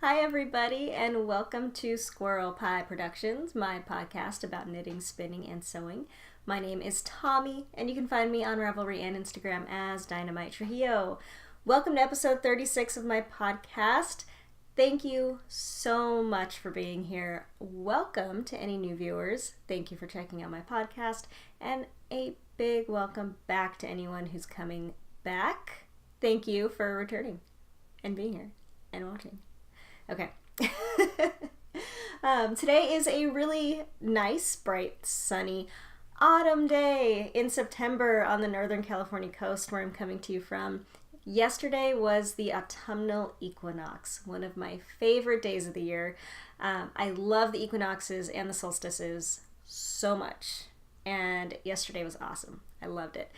Hi everybody, and welcome to Squirrel Pie Productions, my podcast about knitting, spinning, and sewing. My name is Tommi, and you can find me on Ravelry and Instagram as Dynamite Trujillo. Welcome to episode 36 of my podcast. Thank you so much for being here. Welcome to any new viewers. Thank you for checking out my podcast, and a big welcome back to anyone who's coming back. Thank you for returning and being here and watching. Okay. Today is a really nice, bright, sunny autumn day in September on the Northern California coast where I'm coming to you from. Yesterday was the autumnal equinox, one of my favorite days of the year. I love the equinoxes and the solstices so much, and yesterday was awesome. I loved it.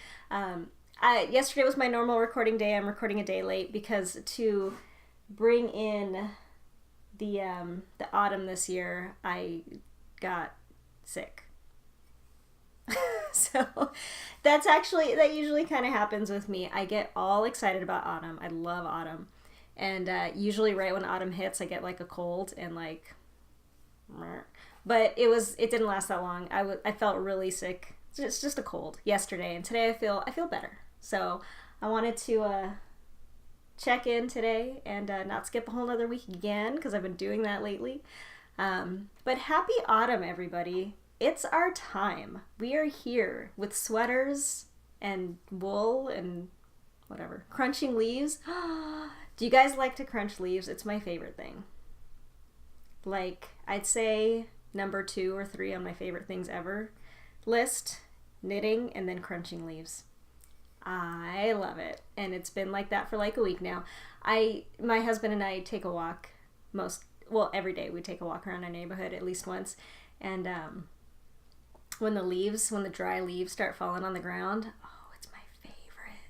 Yesterday was my normal recording day. I'm recording a day late because to bring in the autumn this year, I got sick. So that usually kind of happens with me. I get all excited about autumn. I love autumn. And usually right when autumn hits, I get like a cold and like, but it didn't last that long. I felt really sick. It's just a cold yesterday, and today I feel better. So I wanted to check in today and not skip a whole other week again, because I've been doing that lately. But happy autumn, everybody. It's our time. We are here with sweaters and wool and whatever. Crunching leaves. Do you guys like to crunch leaves? It's my favorite thing. Like, I'd say number 2 or 3 on my favorite things ever list: knitting and then crunching leaves. I love it, and it's been like that for like a week now. My husband and I take a walk every day. We take a walk around our neighborhood at least once, and when the dry leaves start falling on the ground, oh, it's my favorite.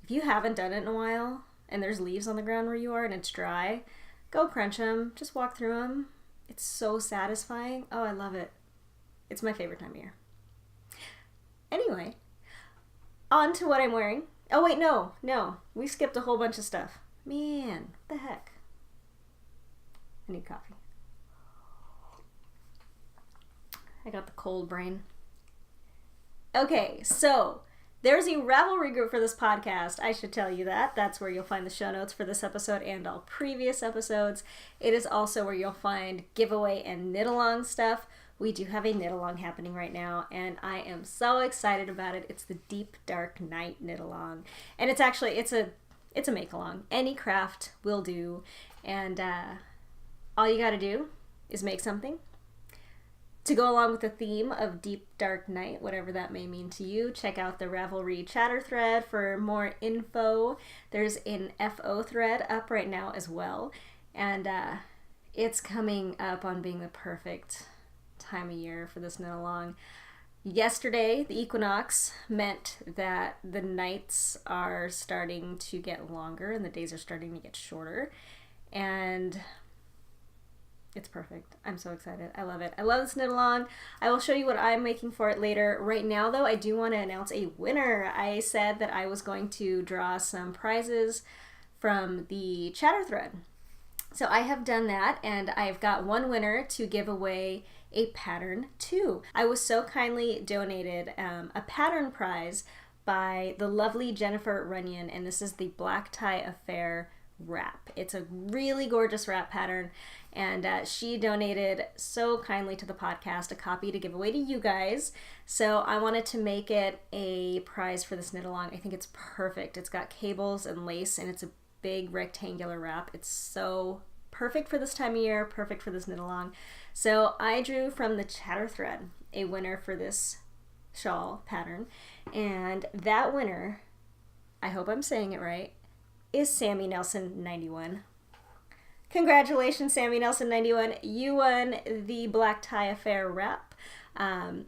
If you haven't done it in a while and there's leaves on the ground where you are and it's dry, go crunch them. Just walk through them. It's so satisfying. Oh, I love it. It's my favorite time of year. Anyway, on to what I'm wearing. Oh wait, no. We skipped a whole bunch of stuff. Man, what the heck? I need coffee. I got the cold brain. Okay, so there's a Ravelry group for this podcast. I should tell you that. That's where you'll find the show notes for this episode and all previous episodes. It is also where you'll find giveaway and knit-along stuff. We do have a knit-along happening right now, and I am so excited about it. It's the Deep Dark Night knit-along. And it's a make-along. Any craft will do. And all you gotta do is make something to go along with the theme of Deep Dark Night, whatever that may mean to you. Check out the Ravelry chatter thread for more info. There's an FO thread up right now as well. And it's coming up on being the perfect time of year for this knit along. Yesterday, the equinox meant that the nights are starting to get longer and the days are starting to get shorter, and it's perfect. I'm so excited. I love it. I love this knit along. I will show you what I'm making for it later. Right now, though, I do want to announce a winner. I said that I was going to draw some prizes from the chatter thread. So I have done that, and I've got one winner to give away a pattern to. I was so kindly donated a pattern prize by the lovely Jennifer Runyon, and this is the Black Tie Affair wrap. It's a really gorgeous wrap pattern, and she donated so kindly to the podcast a copy to give away to you guys. So I wanted to make it a prize for this knit along. I think it's perfect. It's got cables and lace, and it's a big rectangular wrap. It's so perfect for this time of year, perfect for this knit along. So I drew from the chatter thread a winner for this shawl pattern, and that winner, I hope I'm saying it right, is Sammy Nelson 91. Congratulations, Sammy Nelson 91. You won the Black Tie Affair wrap.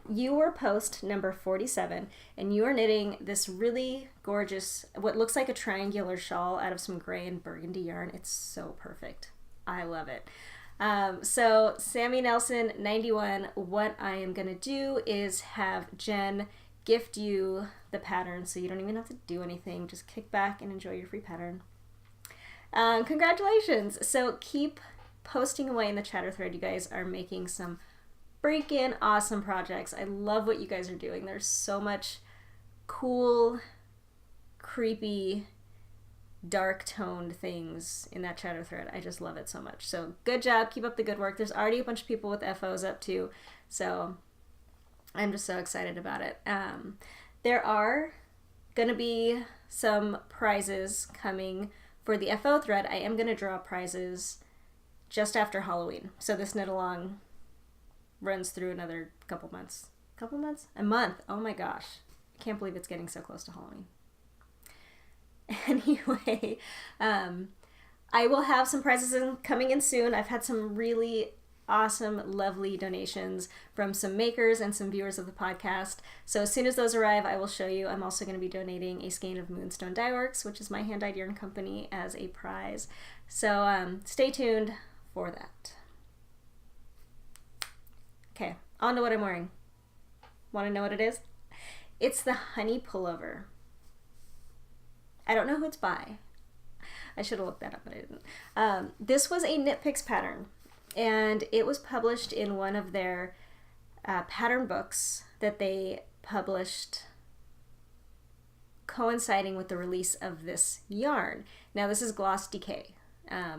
You were post number 47, and you are knitting this really gorgeous, what looks like a triangular shawl out of some gray and burgundy yarn. It's so perfect. I love it. So Sammy Nelson 91, what I am going to do is have Jen gift you the pattern so you don't even have to do anything. Just kick back and enjoy your free pattern. Congratulations. So keep posting away in the chatter thread. You guys are making some freaking awesome projects. I love what you guys are doing. There's so much cool, creepy, dark toned things in that chatter thread. I just love it so much. So good job. Keep up the good work. There's already a bunch of people with FOs up too. So I'm just so excited about it. There are going to be some prizes coming for the FO thread. I am going to draw prizes just after Halloween. So this knit along runs through another couple months. A month. Oh my gosh. I can't believe it's getting so close to Halloween. Anyway, I will have some prizes coming in soon. I've had some really awesome, lovely donations from some makers and some viewers of the podcast. So as soon as those arrive, I will show you. I'm also going to be donating a skein of Moonstone Dye Works, which is my hand-dyed yarn company, as a prize. So stay tuned for that. Okay, on to what I'm wearing. Want to know what it is? It's the Honey Pullover. I don't know who it's by. I should have looked that up, but I didn't. This was a Knit Picks pattern, and it was published in one of their pattern books that they published coinciding with the release of this yarn. Now this is Gloss DK.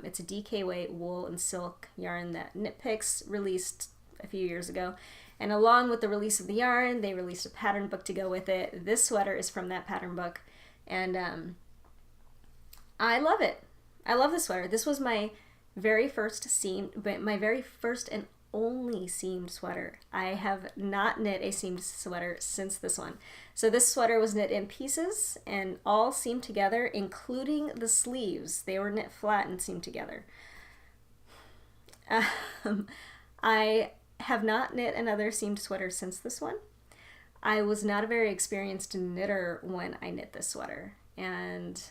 It's a DK weight wool and silk yarn that Knit Picks released a few years ago. And along with the release of the yarn, they released a pattern book to go with it. This sweater is from that pattern book. And I love it. I love this sweater. This was my very first and only seamed sweater. I have not knit a seamed sweater since this one. So this sweater was knit in pieces and all seamed together, including the sleeves. They were knit flat and seamed together. I have not knit another seamed sweater since this one. I was not a very experienced knitter when I knit this sweater, and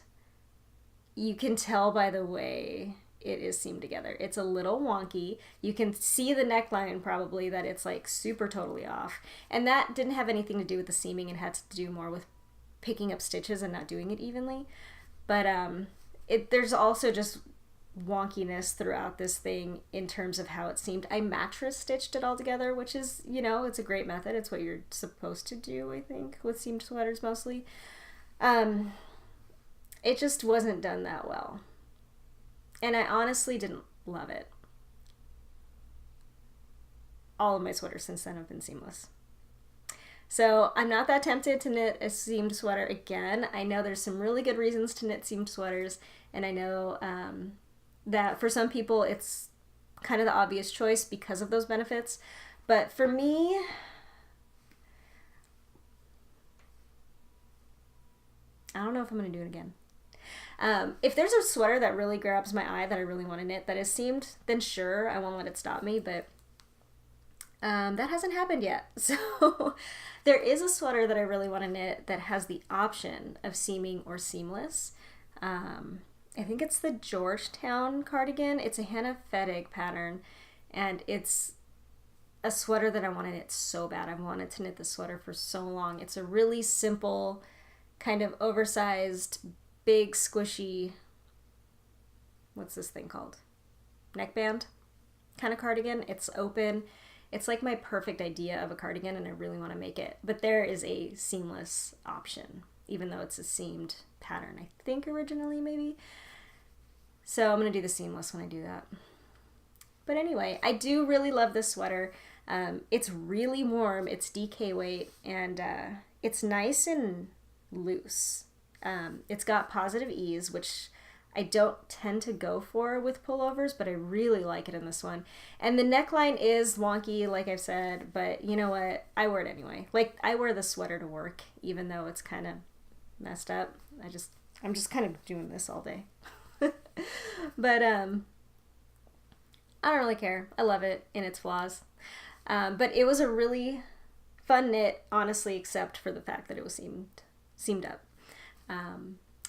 you can tell by the way it is seamed together. It's a little wonky. You can see the neckline probably that it's like super totally off, and that didn't have anything to do with the seaming. It had to do more with picking up stitches and not doing it evenly. But there's also just wonkiness throughout this thing in terms of how it seemed. I mattress stitched it all together, which is, it's a great method. It's what you're supposed to do, I think, with seamed sweaters mostly. It just wasn't done that well. And I honestly didn't love it. All of my sweaters since then have been seamless. So I'm not that tempted to knit a seamed sweater again. I know there's some really good reasons to knit seamed sweaters, and I know that for some people it's kind of the obvious choice because of those benefits. But for me, I don't know if I'm going to do it again. If there's a sweater that really grabs my eye that I really want to knit that is seamed, then sure, I won't let it stop me, but that hasn't happened yet. So there is a sweater that I really want to knit that has the option of seaming or seamless. I think it's the Georgetown Cardigan. It's a Hannah Fettig pattern, and it's a sweater that I want to knit so bad. I've wanted to knit this sweater for so long. It's a really simple, kind of oversized, big, squishy, what's this thing called? Neckband kind of cardigan. It's open. It's like my perfect idea of a cardigan, and I really want to make it. But there is a seamless option, even though it's a seamed pattern, I think originally maybe. So I'm going to do the seamless when I do that. But anyway, I do really love this sweater. It's really warm. It's DK weight, and it's nice and loose. It's got positive ease, which I don't tend to go for with pullovers, but I really like it in this one. And the neckline is wonky, like I've said, but you know what? I wear it anyway. Like, I wear the sweater to work, even though it's kind of messed up. I'm just kind of doing this all day. But I don't really care. I love it in its flaws. But it was a really fun knit, honestly, except for the fact that it was seamed up.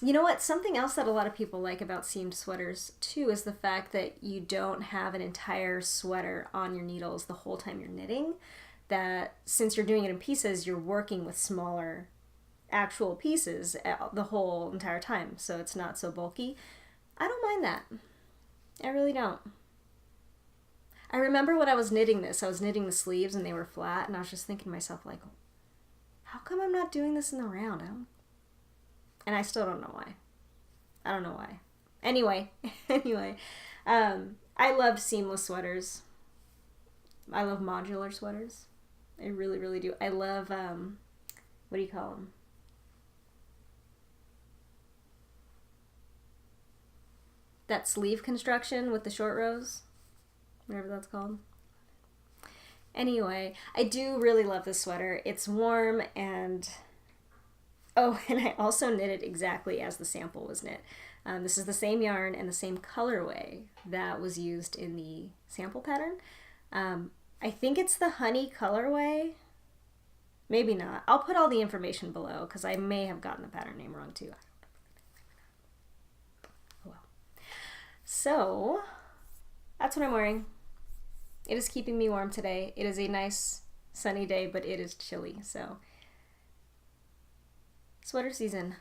You know what? Something else that a lot of people like about seamed sweaters, too, is the fact that you don't have an entire sweater on your needles the whole time you're knitting. That since you're doing it in pieces, you're working with smaller actual pieces the whole entire time, so it's not so bulky. I don't mind that. I really don't. I remember when I was knitting this, I was knitting the sleeves and they were flat, and I was just thinking to myself, like, how come I'm not doing this in the round? And I still don't know why. I don't know why. Anyway, I love seamless sweaters. I love modular sweaters. I really, really do. I love, what do you call them? That sleeve construction with the short rows. Whatever that's called. Anyway, I do really love this sweater. It's warm and... Oh, and I also knit it exactly as the sample was knit. This is the same yarn and the same colorway that was used in the sample pattern. I think it's the honey colorway. Maybe not. I'll put all the information below because I may have gotten the pattern name wrong too. Oh well. So, that's what I'm wearing. It is keeping me warm today. It is a nice sunny day, but it is chilly, so sweater season.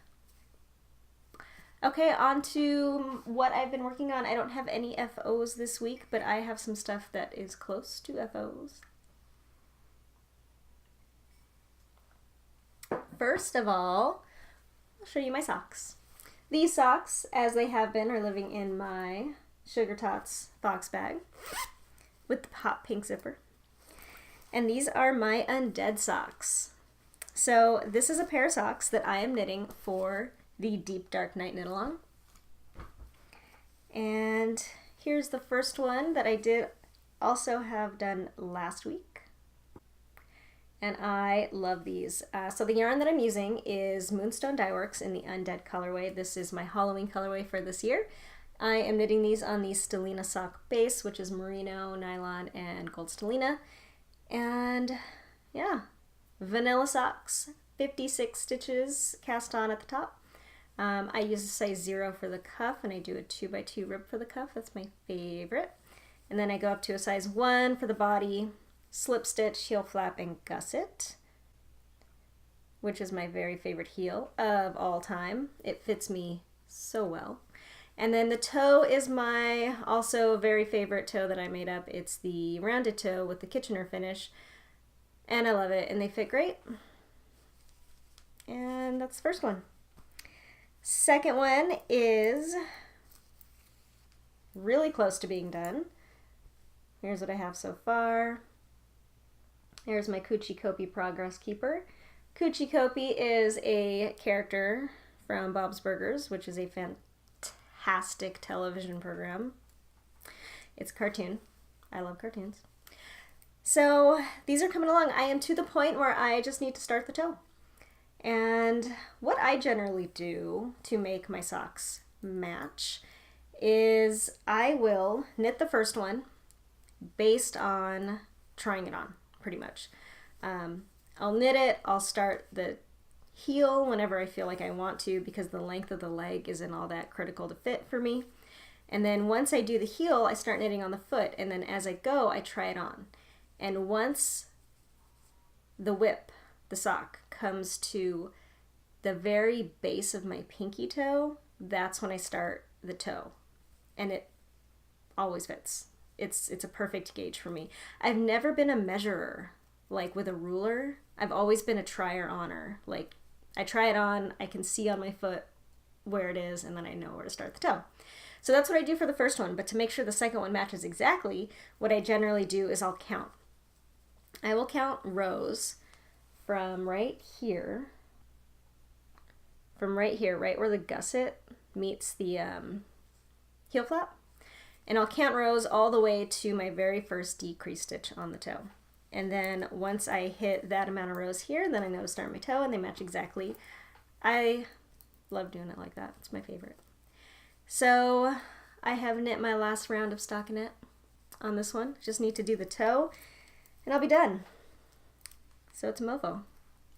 Okay, on to what I've been working on. I don't have any FOs this week, but I have some stuff that is close to FOs. First of all, I'll show you my socks. These socks, as they have been, are living in my Sugar Tots box bag with the hot pink zipper. And these are my Undead Socks. So this is a pair of socks that I am knitting for the Deep Dark Night Knit Along. And here's the first one that I did also have done last week. And I love these. So the yarn that I'm using is Moonstone Dye Works in the Undead colorway. This is my Halloween colorway for this year. I am knitting these on the Stellina sock base, which is merino, nylon, and gold stellina. And yeah, vanilla socks, 56 stitches cast on at the top. I use a size 0 for the cuff, and I do a 2x2 rib for the cuff. That's my favorite. And then I go up to a size 1 for the body, slip stitch, heel flap, and gusset, which is my very favorite heel of all time. It fits me so well. And then the toe is my also very favorite toe that I made up. It's the rounded toe with the Kitchener finish, and I love it, and they fit great. And that's the first one. Second one is really close to being done. Here's what I have so far. Here's my Coochie Kopi Progress Keeper. Coochie Kopi is a character from Bob's Burgers, which is a fantastic television program. It's a cartoon. I love cartoons. So these are coming along. I am to the point where I just need to start the toe. And what I generally do to make my socks match is I will knit the first one based on trying it on, pretty much. I'll knit it, I'll start the heel whenever I feel like I want to because the length of the leg isn't all that critical to fit for me. And then once I do the heel, I start knitting on the foot, and then as I go, I try it on. And once the whip, the sock, comes to the very base of my pinky toe, that's when I start the toe. And it always fits. It's a perfect gauge for me. I've never been a measurer, like with a ruler. I've always been a trier-oner. Like, I try it on, I can see on my foot where it is, and then I know where to start the toe. So that's what I do for the first one, but to make sure the second one matches exactly, what I generally do is I'll count. I will count rows from right here, right where the gusset meets the heel flap. And I'll count rows all the way to my very first decrease stitch on the toe. And then once I hit that amount of rows here, then I know to start my toe, and they match exactly. I love doing it like that. It's my favorite. So I have knit my last round of stockinette on this one. Just need to do the toe, and I'll be done. So it's a mofo,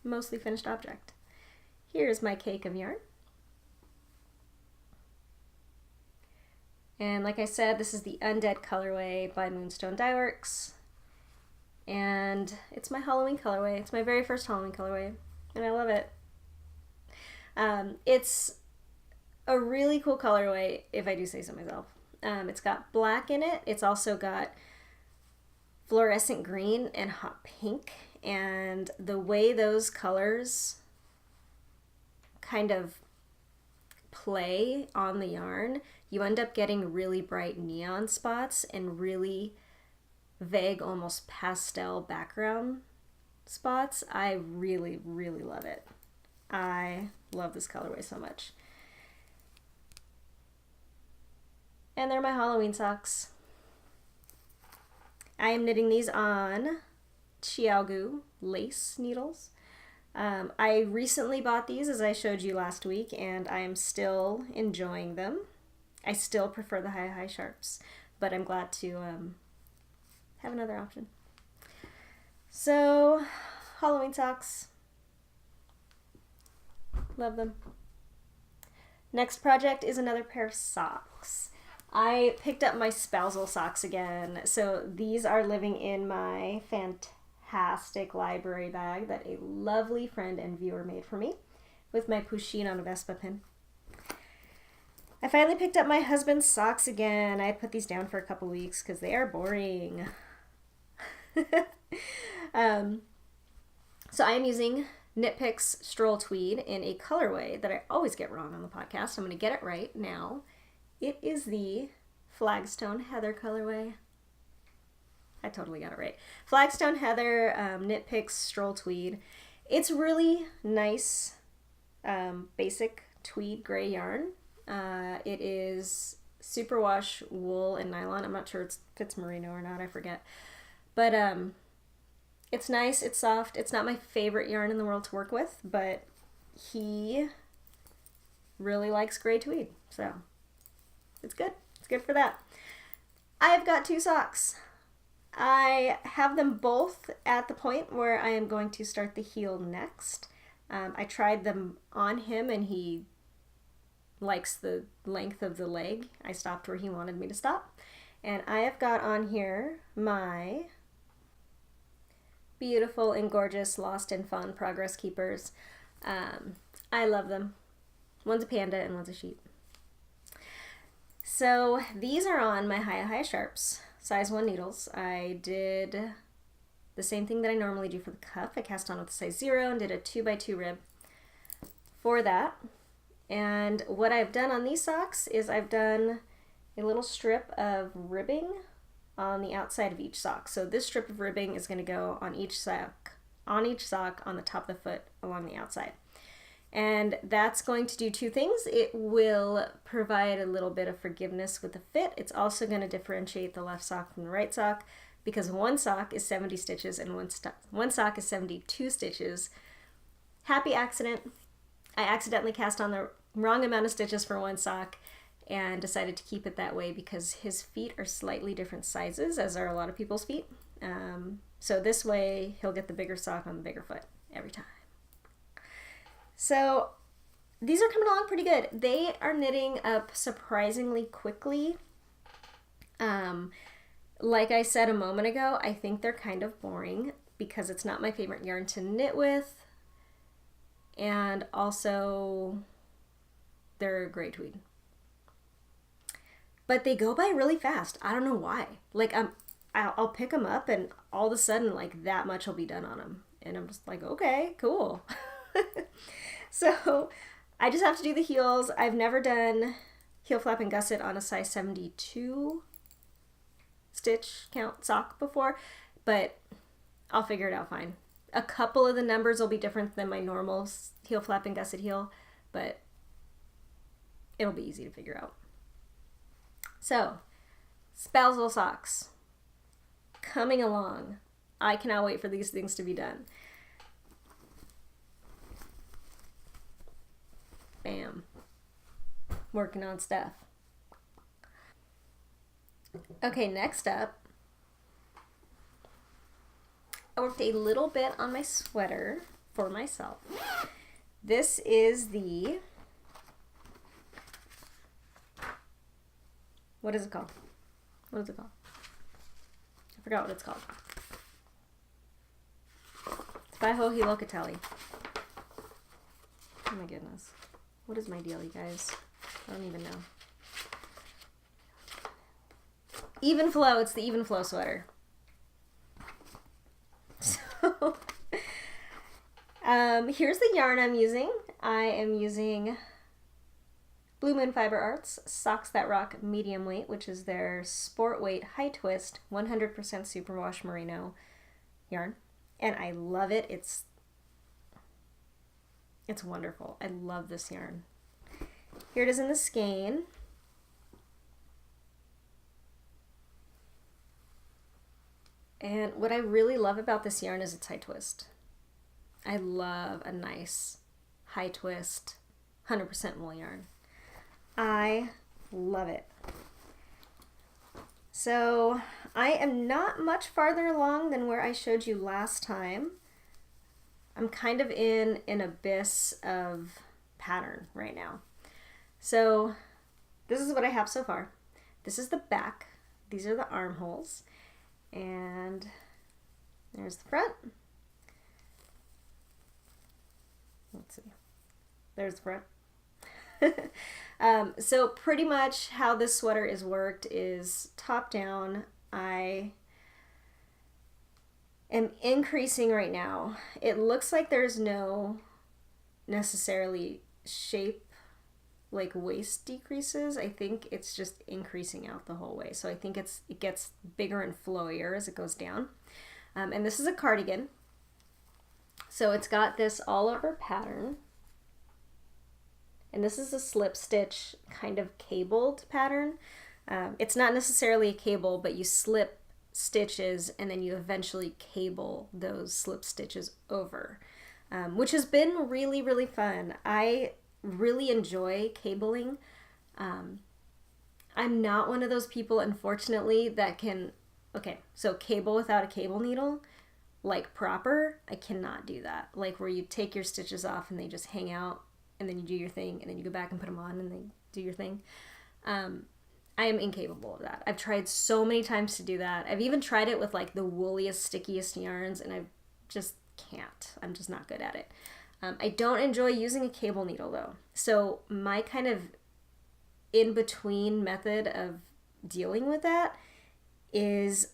mostly finished object. Here's my cake of yarn. And like I said, this is the Undead colorway by Moonstone Dye Works. And it's my Halloween colorway. It's my very first Halloween colorway, and I love it. It's a really cool colorway, if I do say so myself. It's got black in it. It's also got fluorescent green and hot pink. And the way those colors kind of play on the yarn, you end up getting really bright neon spots and really vague, almost pastel background spots. I really, really love it. I love this colorway so much. And they're my Halloween socks. I am knitting these on Chiaogu lace needles. I recently bought these, as I showed you last week, and I am still enjoying them. I still prefer the high sharps, but I'm glad to have another option. So, Halloween socks. Love them. Next project is another pair of socks. I picked up my spousal socks again. So these are living in my fantastic library bag that a lovely friend and viewer made for me with my Pusheen on a Vespa pin. I finally picked up my husband's socks again. I put these down for a couple weeks because they are boring. So I am using Knit Picks Stroll Tweed in a colorway that I always get wrong on the podcast. I'm going to get it right now. It is the Flagstone Heather colorway. I totally got it right. Flagstone Heather, Knit Picks Stroll Tweed. It's really nice, basic tweed gray yarn. It is superwash wool and nylon. I'm not sure if it's merino or not. I forget. But it's nice. It's soft. It's not my favorite yarn in the world to work with, but he really likes gray tweed. So it's good. It's good for that. I've got 2 socks. I have them both at the point where I am going to start the heel next. I tried them on him and he likes the length of the leg. I stopped where he wanted me to stop. And I have got on here my beautiful and gorgeous Lost and Fun Progress Keepers. I love them. One's a panda and one's a sheep. So these are on my high sharps, size 1 needles. I did the same thing that I normally do for the cuff. I cast on with a size 0 and did a 2x2 rib for that. And what I've done on these socks is I've done a little strip of ribbing on the outside of each sock. So this strip of ribbing is going to go on each sock on the top of the foot along the outside. And that's going to do 2 things. It will provide a little bit of forgiveness with the fit. It's also going to differentiate the left sock from the right sock because one sock is 70 stitches and one sock is 72 stitches. Happy accident. I accidentally cast on the wrong amount of stitches for one sock and decided to keep it that way because his feet are slightly different sizes, as are a lot of people's feet. So this way he'll get the bigger sock on the bigger foot every time. So these are coming along pretty good. They are knitting up surprisingly quickly. Like I said a moment ago, I think they're kind of boring because it's not my favorite yarn to knit with. And also they're gray tweed. But they go by really fast. I don't know why. Like I'll pick them up and all of a sudden like that much will be done on them. And I'm just like, okay, cool. So I just have to do the heels. I've never done heel flap and gusset on a size 72 stitch count sock before, but I'll figure it out fine. A couple of the numbers will be different than my normal heel flap and gusset heel, but it'll be easy to figure out. So, spousal socks coming along. I cannot wait for these things to be done. Bam. Working on stuff. Okay, next up, I worked a little bit on my sweater for myself. This is the, what is it called? What is it called? I forgot what it's called. It's by Joji Locatelli. Oh my goodness. What is my deal, you guys? I don't even know. Even Flow, it's the Even Flow sweater. So, here's the yarn I'm using. I am using Blue Moon Fiber Arts Socks That Rock medium weight, which is their sport weight high twist 100% superwash merino yarn, and I love it. It's wonderful. I love this yarn. Here it is in the skein. And what I really love about this yarn is its high twist. I love a nice high twist 100% wool yarn. I love it. So I am not much farther along than where I showed you last time. I'm kind of in an abyss of pattern right now. So this is what I have so far. This is the back. These are the armholes. And there's the front. Let's see. There's the front. So pretty much how this sweater is worked is top down. I am increasing right now. It looks like there's no necessarily shape like waist decreases. I think it's just increasing out the whole way. So I think it gets bigger and flowier as it goes down. And this is a cardigan. So it's got this all over pattern. And this is a slip stitch kind of cabled pattern. It's not necessarily a cable, but you slip stitches and then you eventually cable those slip stitches over, which has been really, really fun. I really enjoy cabling. I'm not one of those people, unfortunately, that can, so cable without a cable needle, like proper, I cannot do that. Like where you take your stitches off and they just hang out and then you do your thing and then you go back and put them on and they do your thing. I am incapable of that. I've tried so many times to do that. I've even tried it with like the wooliest, stickiest yarns and I just can't. I'm just not good at it. I don't enjoy using a cable needle though. So my kind of in-between method of dealing with that is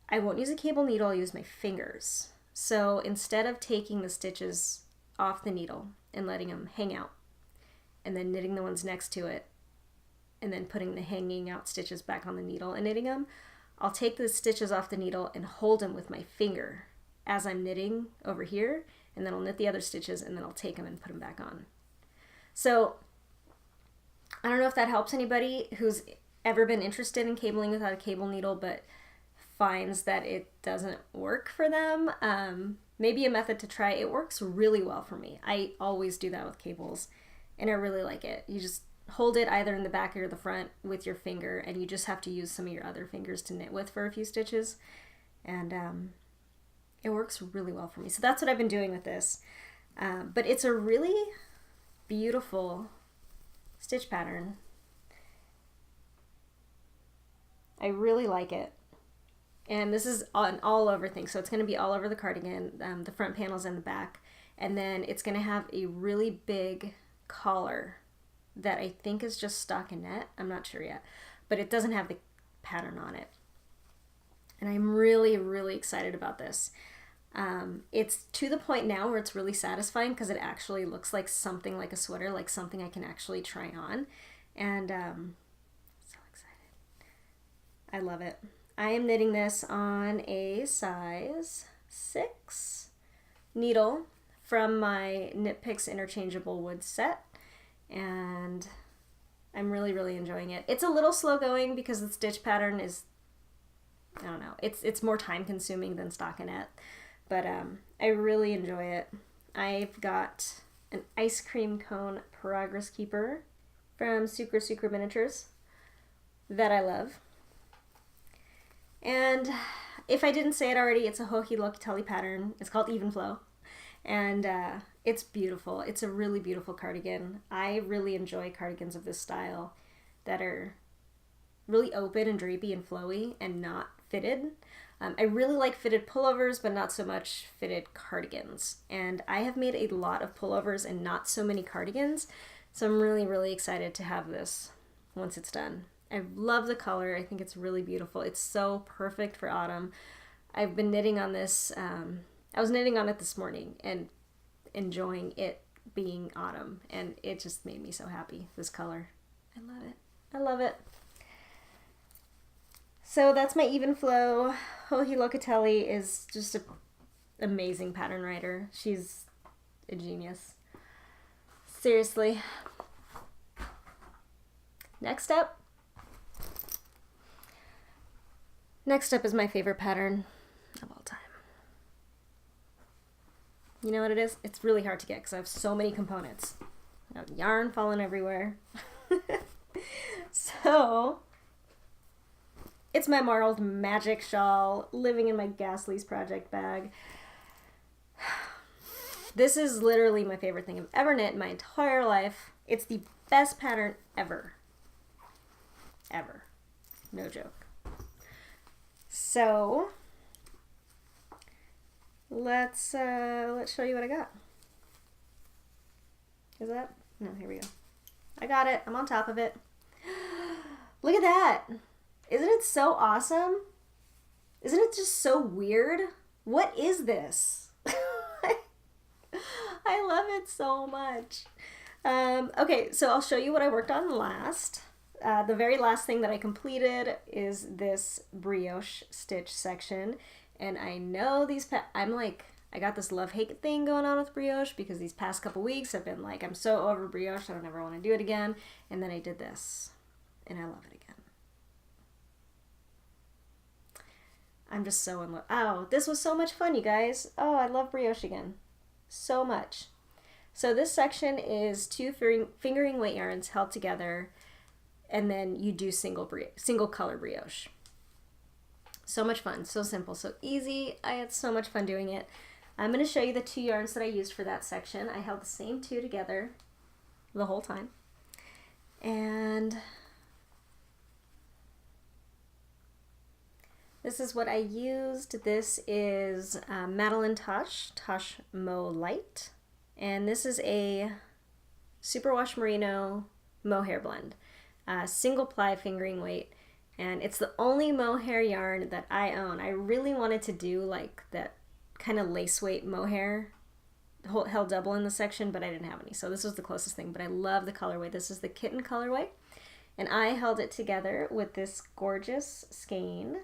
I won't use a cable needle, I'll use my fingers. So instead of taking the stitches off the needle and letting them hang out and then knitting the ones next to it and then putting the hanging out stitches back on the needle and knitting them, I'll take the stitches off the needle and hold them with my finger as I'm knitting over here, and then I'll knit the other stitches and then I'll take them and put them back on. So I don't know if that helps anybody who's ever been interested in cabling without a cable needle but finds that it doesn't work for them. Maybe a method to try. It works really well for me. I always do that with cables and I really like it. You just hold it either in the back or the front with your finger and you just have to use some of your other fingers to knit with for a few stitches, and it works really well for me. So that's what I've been doing with this. But it's a really beautiful stitch pattern. I really like it. And this is an all over thing. So it's going to be all over the cardigan, the front panels and the back. And then it's going to have a really big collar that I think is just stockinette. I'm not sure yet. But it doesn't have the pattern on it. And I'm really, really excited about this. It's to the point now where it's really satisfying because it actually looks like something like a sweater, like something I can actually try on. And so excited. I love it. I am knitting this on a size 6 needle from my Knit Picks interchangeable wood set. And I'm really, really enjoying it. It's a little slow going because the stitch pattern is, I don't know, it's more time consuming than stockinette. But I really enjoy it. I've got an ice cream cone progress keeper from Sucre Miniatures that I love. And if I didn't say it already, it's a Hohi Lokitali pattern. It's called Even Flow. And it's beautiful. It's a really beautiful cardigan. I really enjoy cardigans of this style that are really open and drapey and flowy and not fitted. I really like fitted pullovers, but not so much fitted cardigans. And I have made a lot of pullovers and not so many cardigans So I'm really, really excited to have this once it's done. I love the color. I think it's really beautiful. It's so perfect for autumn. I've been knitting on this. I was knitting on it this morning and enjoying it being autumn. And it just made me so happy, this color. I love it. I love it. So that's my even flow. Joji Locatelli is just an amazing pattern writer. She's a genius. Seriously. Next up is my favorite pattern of all time. You know what it is? It's really hard to get because I have so many components. I have yarn falling everywhere. So, it's my Marled Magic shawl living in my Ghastly's project bag. This is literally my favorite thing I've ever knit in my entire life. It's the best pattern ever. Ever. No joke. So, let's show you what I got. Is that? No, here we go. I got it. I'm on top of it. Look at that. Isn't it so awesome? Isn't it just so weird? What is this? I love it so much. Okay, so I'll show you what I worked on last. The very last thing that I completed is this brioche stitch section. And I know I got this love-hate thing going on with brioche because these past couple weeks I've been like, I'm so over brioche, I don't ever want to do it again. And then I did this, and I love it again. I'm just so in love. Oh, this was so much fun, you guys. Oh, I love brioche again. So much. So this section is 2 fingering weight yarns held together, and then you do single color brioche. So much fun, so simple, so easy. I had so much fun doing it. I'm going to show you the 2 yarns that I used for that section. I held the same 2 together the whole time. And this is what I used. This is Madeline Tosh Mo Light. And this is a Superwash Merino mohair blend. Single ply fingering weight. And it's the only mohair yarn that I own. I really wanted to do like that kind of lace weight mohair held double in the section, but I didn't have any. So this was the closest thing, but I love the colorway. This is the kitten colorway. And I held it together with this gorgeous skein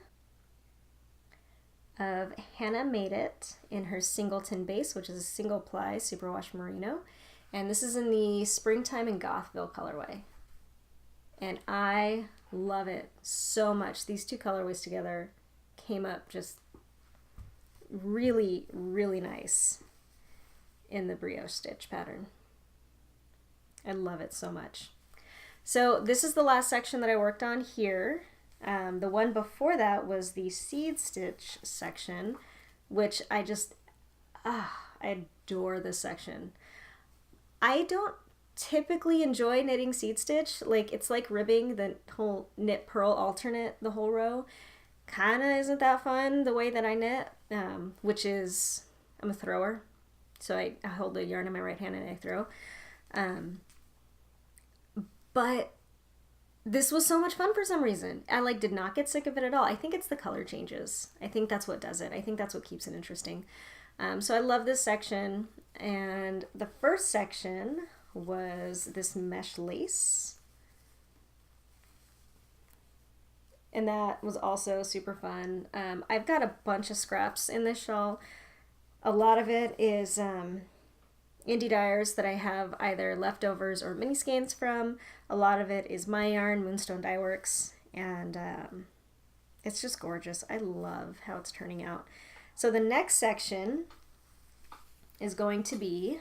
of Hannah Made It in her Singleton base, which is a single ply superwash merino. And this is in the Springtime in Gothville colorway. And I love it so much. These 2 colorways together came up just really, really nice in the brioche stitch pattern. I love it so much. So this is the last section that I worked on here. The one before that was the seed stitch section, which I adore this section. I don't typically enjoy knitting seed stitch. Like, it's like ribbing the whole knit purl alternate the whole row. Kind of isn't that fun the way that I knit, which is, I'm a thrower. So I hold the yarn in my right hand and I throw. But this was so much fun for some reason. I did not get sick of it at all. I think it's the color changes. I think that's what does it. I think that's what keeps it interesting. So I love this section. And the first section was this mesh lace. And that was also super fun. I've got a bunch of scraps in this shawl. A lot of it is indie dyers that I have either leftovers or mini skeins from. A lot of it is my yarn, Moonstone Dye Works, and it's just gorgeous. I love how it's turning out. So the next section is going to be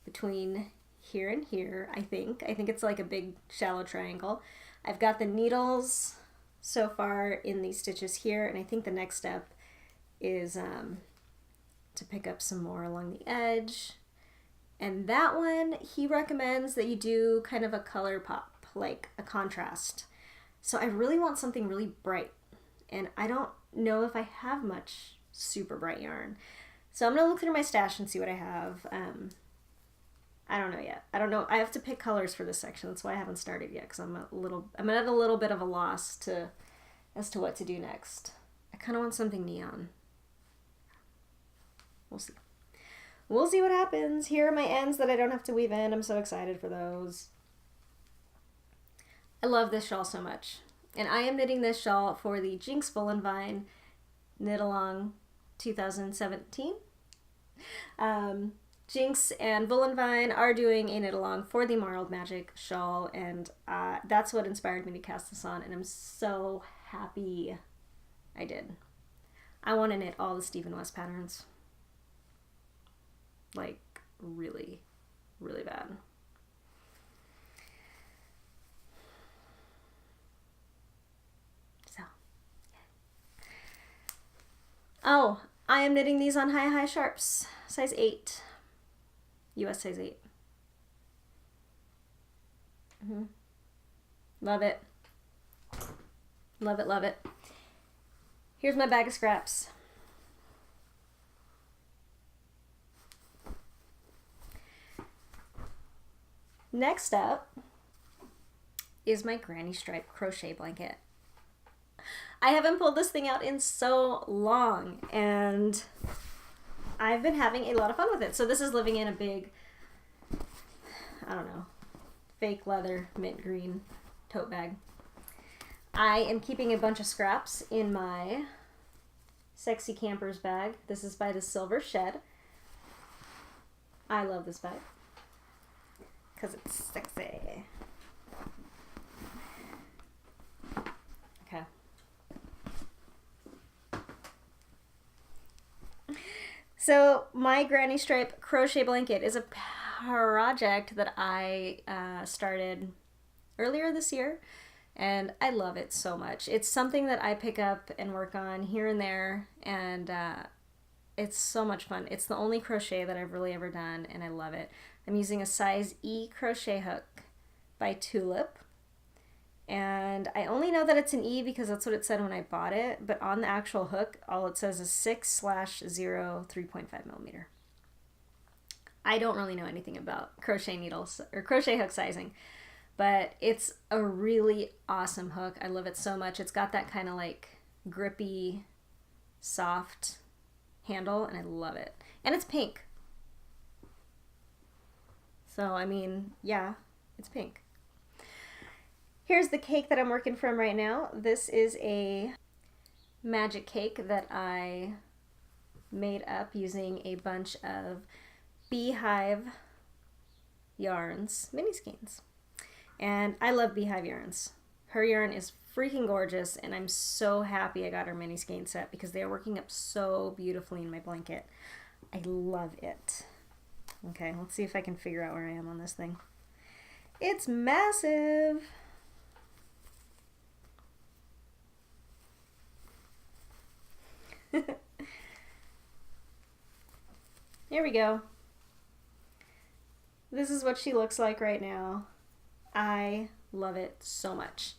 between here and here, I think. I think it's like a big shallow triangle. I've got the needles so far in these stitches here, and I think the next step is to pick up some more along the edge. And that one, he recommends that you do kind of a color pop, like a contrast. So I really want something really bright, and I don't know if I have much super bright yarn. So I'm going to look through my stash and see what I have. I don't know yet. I don't know. I have to pick colors for this section. That's why I haven't started yet, because I'm at a little bit of a loss as to what to do next. I kind of want something neon. We'll see. We'll see what happens. Here are my ends that I don't have to weave in. I'm so excited for those. I love this shawl so much. And I am knitting this shawl for the Jinx Woolen Vine Knit Along 2017. Jinx and Woolen Vine are doing a knit along for the Marled Magic shawl, and that's what inspired me to cast this on, and I'm so happy I did. I want to knit all the Stephen West patterns. Like, really, really bad. So, yeah. Oh, I am knitting these on High Sharps, size 8. US size 8. Love it. Love it, love it. Here's my bag of scraps. Next up is my granny stripe crochet blanket. I haven't pulled this thing out in so long, and I've been having a lot of fun with it. So this is living in a big, I don't know, fake leather mint green tote bag. I am keeping a bunch of scraps in my Sexy Campers bag. This is by the Silver Shed. I love this bag because it's sexy. Okay. So my granny stripe crochet blanket is a project that I started earlier this year, and I love it so much. It's something that I pick up and work on here and there, and it's so much fun. It's the only crochet that I've really ever done, and I love it. I'm using a size E crochet hook by Tulip, and I only know that it's an E because that's what it said when I bought it, but on the actual hook, all it says is 6/0 3.5 millimeter. I don't really know anything about crochet needles or crochet hook sizing, but it's a really awesome hook. I love it so much. It's got that kind of like grippy, soft handle, and I love it. And it's pink. So, I mean, yeah, it's pink. Here's the cake that I'm working from right now. This is a magic cake that I made up using a bunch of beehive yarns, mini skeins. And I love beehive yarns. Her yarn is freaking gorgeous, and I'm so happy I got her mini skein set because they are working up so beautifully in my blanket. I love it. Okay, let's see if I can figure out where I am on this thing. It's massive. Here we go. This is what she looks like right now. I love it so much.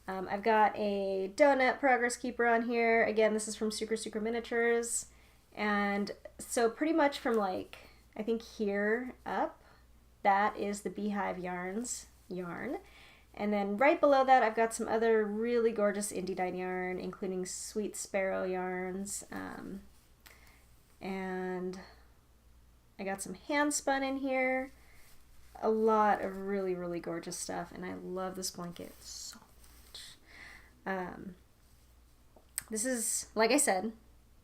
I've got a donut progress keeper on here. Again, this is from Sucre Miniatures. And so pretty much from like, I think here up, that is the Beehive Yarns yarn. And then right below that, I've got some other really gorgeous indie dyed yarn, including Sweet Sparrow yarns. And I got some hand spun in here. A lot of really, really gorgeous stuff. And I love this blanket so much. This is, like I said,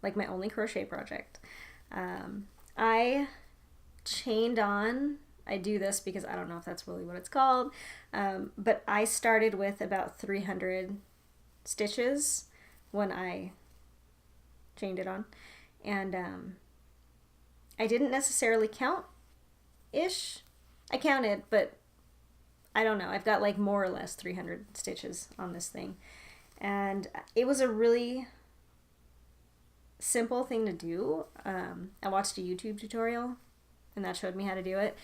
like my only crochet project. I chained on. I do this because I don't know if that's really what it's called, but I started with about 300 stitches when I chained it on, and I didn't necessarily count-ish. I counted, but I don't know. I've got like more or less 300 stitches on this thing, and it was a really simple thing to do. I watched a YouTube tutorial, and that showed me how to do it.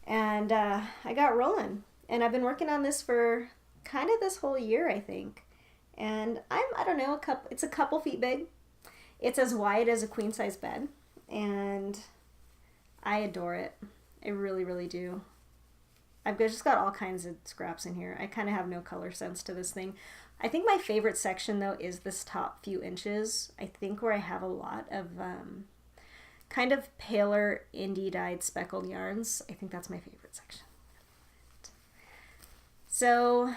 And I got rolling, and I've been working on this for kind of this whole year, I think. And I don't know, it's a couple feet big. It's as wide as a queen size bed, and I adore it. I really, really do. I've just got all kinds of scraps in here. I kind of have no color sense to this thing. I think my favorite section, though, is this top few inches. I think where I have a lot of kind of paler indie dyed speckled yarns. I think that's my favorite section. So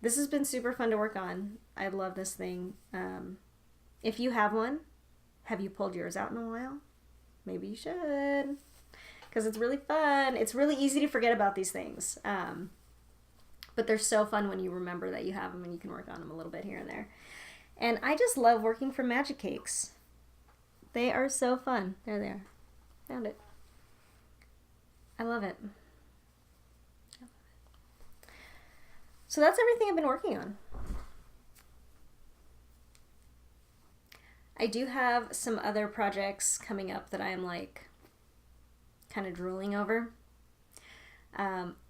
this has been super fun to work on. I love this thing. If you have one, have you pulled yours out in a while? Maybe you should, because it's really fun. It's really easy to forget about these things. But they're so fun when you remember that you have them and you can work on them a little bit here and there. And I just love working from Magic Cakes. They are so fun. There they are. Found it. I love it. So that's everything I've been working on. I do have some other projects coming up that I'm like kind of drooling over.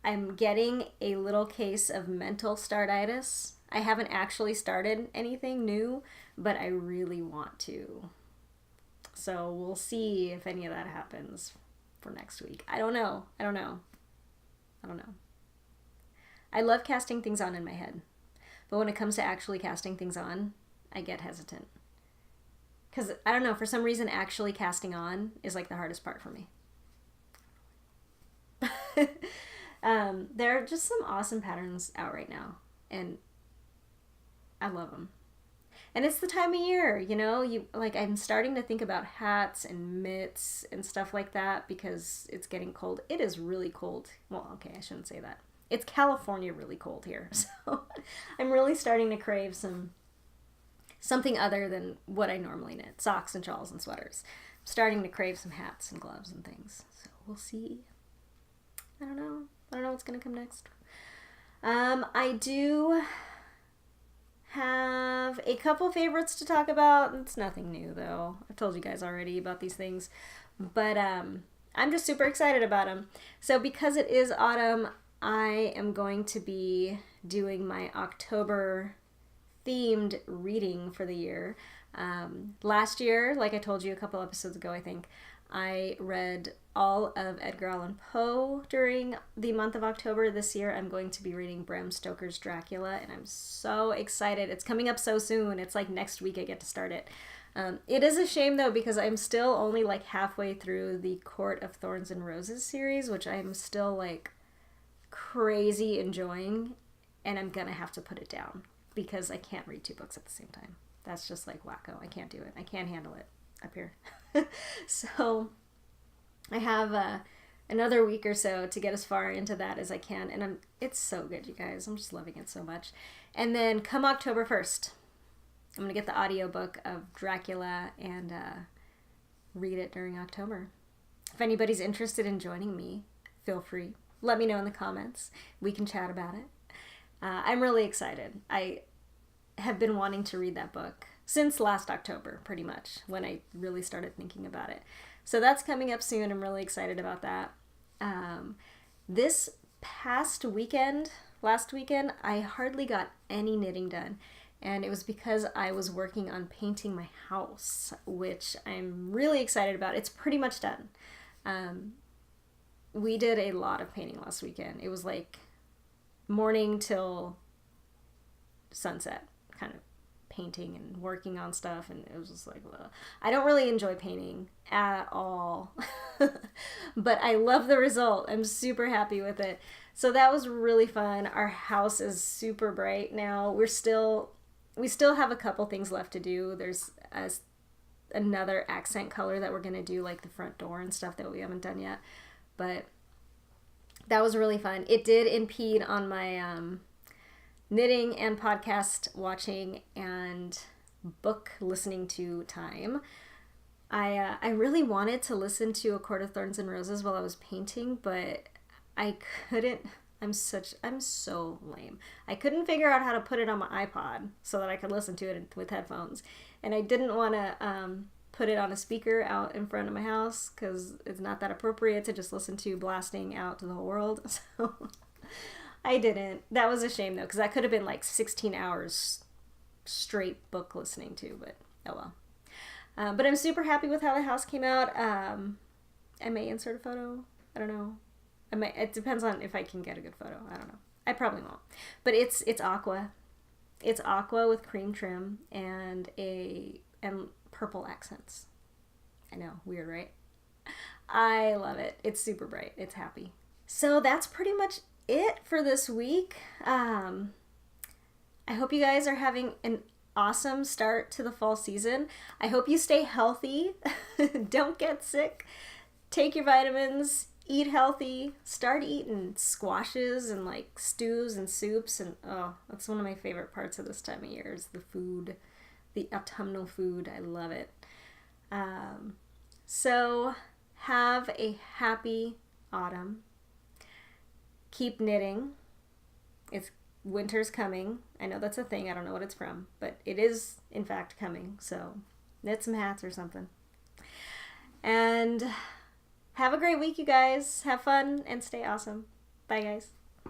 I'm getting a little case of mental startitis. I haven't actually started anything new, but I really want to. So we'll see if any of that happens for next week. I don't know. I love casting things on in my head, but when it comes to actually casting things on, I get hesitant. Because, I don't know, for some reason actually casting on is like the hardest part for me. There are just some awesome patterns out right now, and I love them. And it's the time of year, you know, I'm starting to think about hats and mitts and stuff like that because it's getting cold. It is really cold. Well, okay, I shouldn't say that. It's California really cold here, so I'm really starting to crave something other than what I normally knit. Socks and shawls and sweaters. I'm starting to crave some hats and gloves and things. So we'll see. I don't know what's going to come next. I do have a couple favorites to talk about. It's nothing new, though. I've told you guys already about these things. But I'm just super excited about them. So because it is autumn, I am going to be doing my October themed reading for the year. Last year, like I told you a couple episodes ago, I think, I read all of Edgar Allan Poe during the month of October. This year I'm going to be reading Bram Stoker's Dracula, and I'm so excited. It's coming up so soon. It's like next week I get to start it. It is a shame, though, because I'm still only like halfway through the Court of Thorns and Roses series, which I'm still like crazy enjoying, and I'm gonna have to put it down because I can't read two books at the same time. That's just like wacko. I can't do it. I can't handle it up here. So I have another week or so to get as far into that as I can, and it's so good, you guys. I'm just loving it so much. And then come October 1st, I'm gonna get the audiobook of Dracula and read it during October. If anybody's interested in joining me, feel free. Let me know in the comments. We can chat about it. I'm really excited. I have been wanting to read that book since last October, pretty much, when I really started thinking about it. So that's coming up soon. I'm really excited about that. This past weekend, last weekend, I hardly got any knitting done. And it was because I was working on painting my house, which I'm really excited about. It's pretty much done. We did a lot of painting last weekend. It was like morning till sunset, kind of painting and working on stuff, and it was just like, ugh. I don't really enjoy painting at all, but I love the result. I'm super happy with it. So that was really fun. Our house is super bright now. We still have a couple things left to do. There's another accent color that we're gonna do, like the front door and stuff that we haven't done yet, but that was really fun. It did impede on my knitting and podcast watching and book listening to time. I really wanted to listen to A Court of Thorns and Roses while I was painting, but I couldn't. I'm so lame. I couldn't figure out how to put it on my iPod so that I could listen to it with headphones, and I didn't want to put it on a speaker out in front of my house because it's not that appropriate to just listen to blasting out to the whole world. So I didn't. That was a shame, though, because that could have been like 16 hours straight book listening to, but oh well. But I'm super happy with how the house came out. I may insert a photo I don't know. It depends on if I can get a good photo. I don't know. I probably won't. But it's aqua. It's aqua with cream trim and purple accents. I know, weird, right? I love it. It's super bright. It's happy. So that's pretty much it for this week. I hope you guys are having an awesome start to the fall season. I hope you stay healthy. Don't get sick. Take your vitamins. Eat healthy. Start eating squashes and like stews and soups. And oh, that's one of my favorite parts of this time of year is the food, the autumnal food. I love it. So have a happy autumn. Keep knitting. Winter's coming. I know that's a thing. I don't know what it's from, but it is in fact coming. So knit some hats or something. And have a great week, you guys. Have fun and stay awesome. Bye, guys.